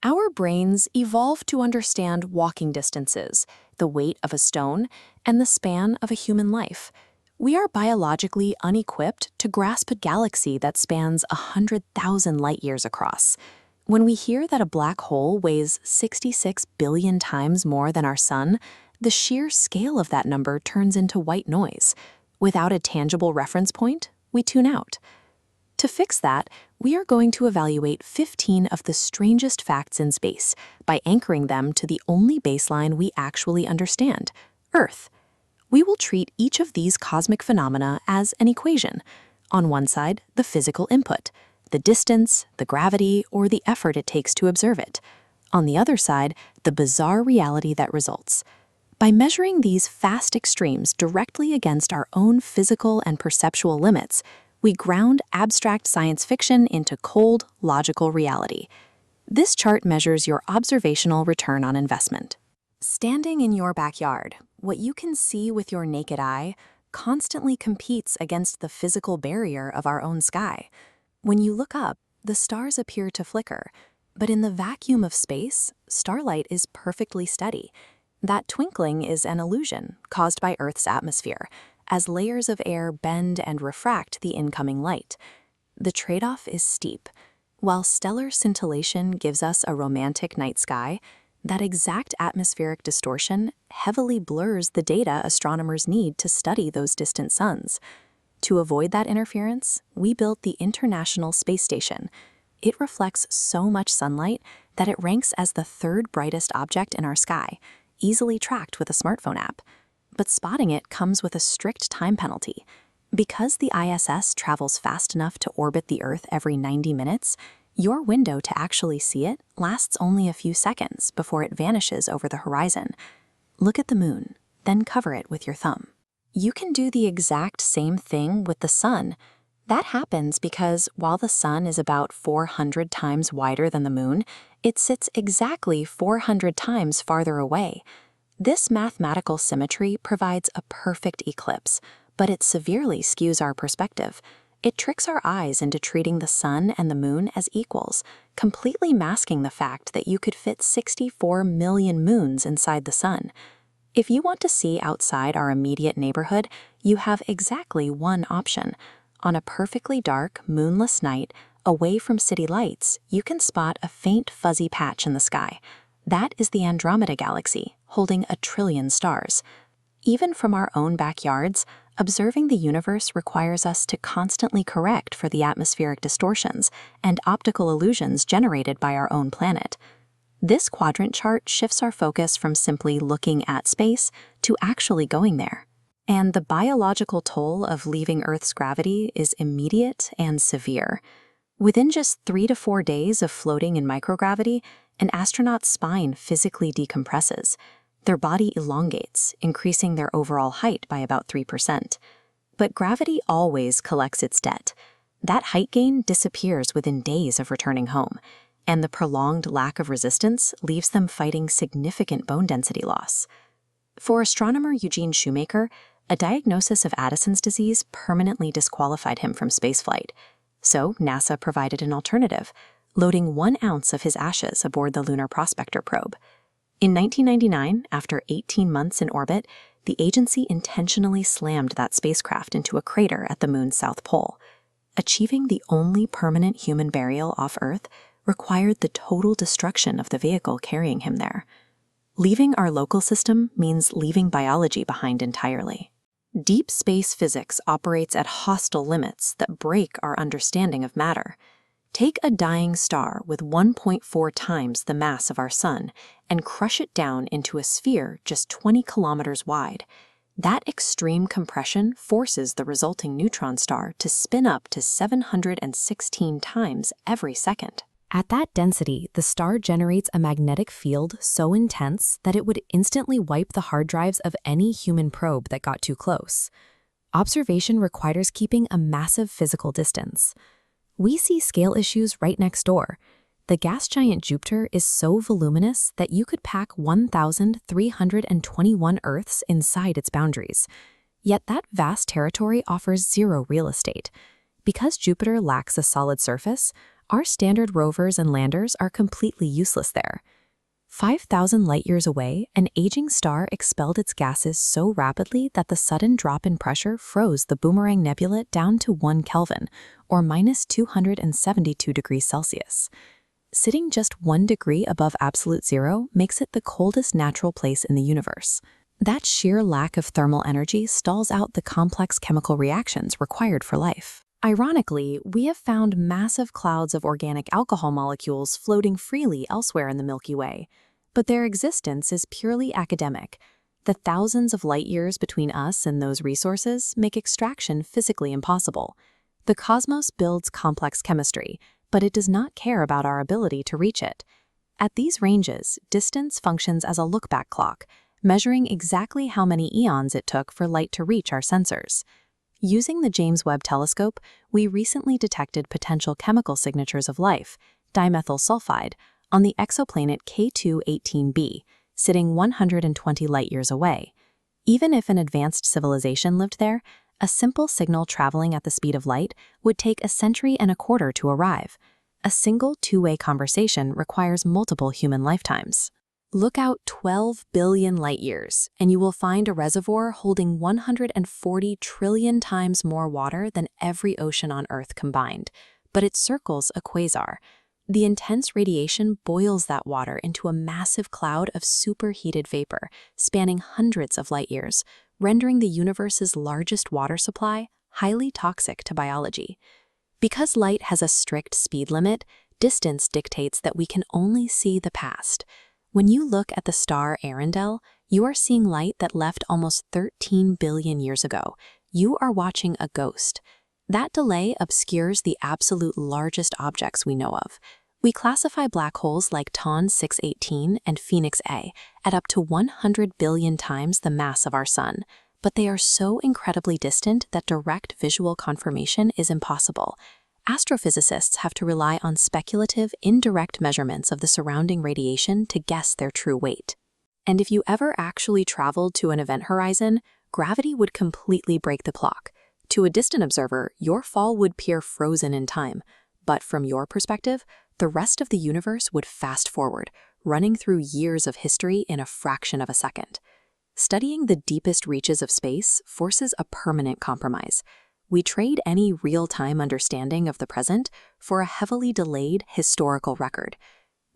Our brains evolved to understand walking distances, the weight of a stone, and the span of a human life. We are biologically unequipped to grasp a galaxy that spans 100,000 light years across. When we hear that a black hole weighs 66 billion times more than our sun, the sheer scale of that number turns into white noise. Without a tangible reference point, we tune out. To fix that, we are going to evaluate 15 of the strangest facts in space by anchoring them to the only baseline we actually understand, Earth. We will treat each of these cosmic phenomena as an equation. On one side, the physical input, the distance, the gravity, or the effort it takes to observe it. On the other side, the bizarre reality that results. By measuring these fast extremes directly against our own physical and perceptual limits, we ground abstract science fiction into cold, logical reality. This chart measures your observational return on investment. Standing in your backyard, what you can see with your naked eye constantly competes against the physical barrier of our own sky. When you look up, the stars appear to flicker, but in the vacuum of space, starlight is perfectly steady. That twinkling is an illusion caused by Earth's atmosphere, as layers of air bend and refract the incoming light. The trade-off is steep. While stellar scintillation gives us a romantic night sky, that exact atmospheric distortion heavily blurs the data astronomers need to study those distant suns. To avoid that interference, we built the International Space Station. It reflects so much sunlight that it ranks as the third brightest object in our sky, easily tracked with a smartphone app. But spotting it comes with a strict time penalty. Because the ISS travels fast enough to orbit the Earth every 90 minutes, your window to actually see it lasts only a few seconds before it vanishes over the horizon. Look at the moon, then cover it with your thumb. You can do the exact same thing with the sun. That happens because while the sun is about 400 times wider than the moon, it sits exactly 400 times farther away. This mathematical symmetry provides a perfect eclipse, but it severely skews our perspective. It tricks our eyes into treating the sun and the moon as equals, completely masking the fact that you could fit 64 million moons inside the sun. If you want to see outside our immediate neighborhood, you have exactly one option. On a perfectly dark, moonless night, away from city lights, you can spot a faint fuzzy patch in the sky. That is the Andromeda Galaxy, holding 1 trillion stars. Even from our own backyards, observing the universe requires us to constantly correct for the atmospheric distortions and optical illusions generated by our own planet. This quadrant chart shifts our focus from simply looking at space to actually going there. And the biological toll of leaving Earth's gravity is immediate and severe. Within just 3 to 4 days of floating in microgravity, an astronaut's spine physically decompresses. Their body elongates, increasing their overall height by about 3%. But gravity always collects its debt. That height gain disappears within days of returning home, and the prolonged lack of resistance leaves them fighting significant bone density loss. For astronomer Eugene Shoemaker, a diagnosis of Addison's disease permanently disqualified him from spaceflight. So NASA provided an alternative, loading 1 ounce of his ashes aboard the Lunar Prospector probe. In 1999, after 18 months in orbit, the agency intentionally slammed that spacecraft into a crater at the moon's south pole. Achieving the only permanent human burial off Earth required the total destruction of the vehicle carrying him there. Leaving our local system means leaving biology behind entirely. Deep space physics operates at hostile limits that break our understanding of matter. Take a dying star with 1.4 times the mass of our sun and crush it down into a sphere just 20 kilometers wide. That extreme compression forces the resulting neutron star to spin up to 716 times every second. At that density, the star generates a magnetic field so intense that it would instantly wipe the hard drives of any human probe that got too close. Observation requires keeping a massive physical distance. We see scale issues right next door. The gas giant Jupiter is so voluminous that you could pack 1,321 Earths inside its boundaries. Yet that vast territory offers zero real estate. Because Jupiter lacks a solid surface, Our standard rovers and landers are completely useless there. 5,000 light-years away, an aging star expelled its gases so rapidly that the sudden drop in pressure froze the Boomerang Nebula down to 1 Kelvin, or minus 272 degrees Celsius. Sitting just 1 degree above absolute zero makes it the coldest natural place in the universe. That sheer lack of thermal energy stalls out the complex chemical reactions required for life. Ironically, we have found massive clouds of organic alcohol molecules floating freely elsewhere in the Milky Way, but their existence is purely academic. The thousands of light-years between us and those resources make extraction physically impossible. The cosmos builds complex chemistry, but it does not care about our ability to reach it. At these ranges, distance functions as a look-back clock, measuring exactly how many eons it took for light to reach our sensors. Using the James Webb Telescope, we recently detected potential chemical signatures of life, dimethyl sulfide, on the exoplanet K2-18b, sitting 120 light-years away. Even if an advanced civilization lived there, a simple signal traveling at the speed of light would take 1.25 centuries to arrive. A single two-way conversation requires multiple human lifetimes. Look out 12 billion light-years, and you will find a reservoir holding 140 trillion times more water than every ocean on Earth combined, but it circles a quasar. The intense radiation boils that water into a massive cloud of superheated vapor, spanning hundreds of light-years, rendering the universe's largest water supply highly toxic to biology. Because light has a strict speed limit, distance dictates that we can only see the past. When you look at the star Arundel, you are seeing light that left almost 13 billion years ago. You are watching a ghost. That delay obscures the absolute largest objects we know of. We classify black holes like TON 618 and Phoenix A at up to 100 billion times the mass of our Sun, but they are so incredibly distant that direct visual confirmation is impossible. Astrophysicists have to rely on speculative, indirect measurements of the surrounding radiation to guess their true weight. And if you ever actually traveled to an event horizon, gravity would completely break the clock. To a distant observer, your fall would appear frozen in time. But from your perspective, the rest of the universe would fast forward, running through years of history in a fraction of a second. Studying the deepest reaches of space forces a permanent compromise. We trade any real-time understanding of the present for a heavily delayed historical record.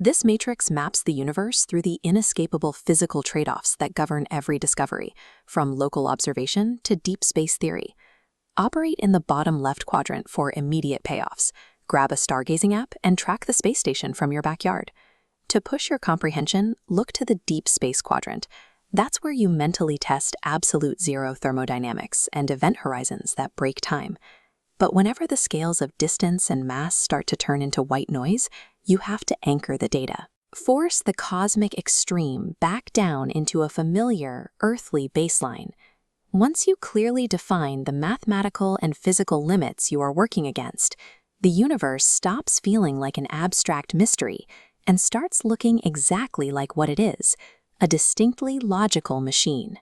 This matrix maps the universe through the inescapable physical trade-offs that govern every discovery, from local observation to deep space theory. Operate in the bottom left quadrant for immediate payoffs. Grab a stargazing app and track the space station from your backyard. To push your comprehension, look to the deep space quadrant. That's where you mentally test absolute zero thermodynamics and event horizons that break time. But whenever the scales of distance and mass start to turn into white noise, you have to anchor the data. Force the cosmic extreme back down into a familiar, earthly baseline. Once you clearly define the mathematical and physical limits you are working against, the universe stops feeling like an abstract mystery and starts looking exactly like what it is, a distinctly logical machine.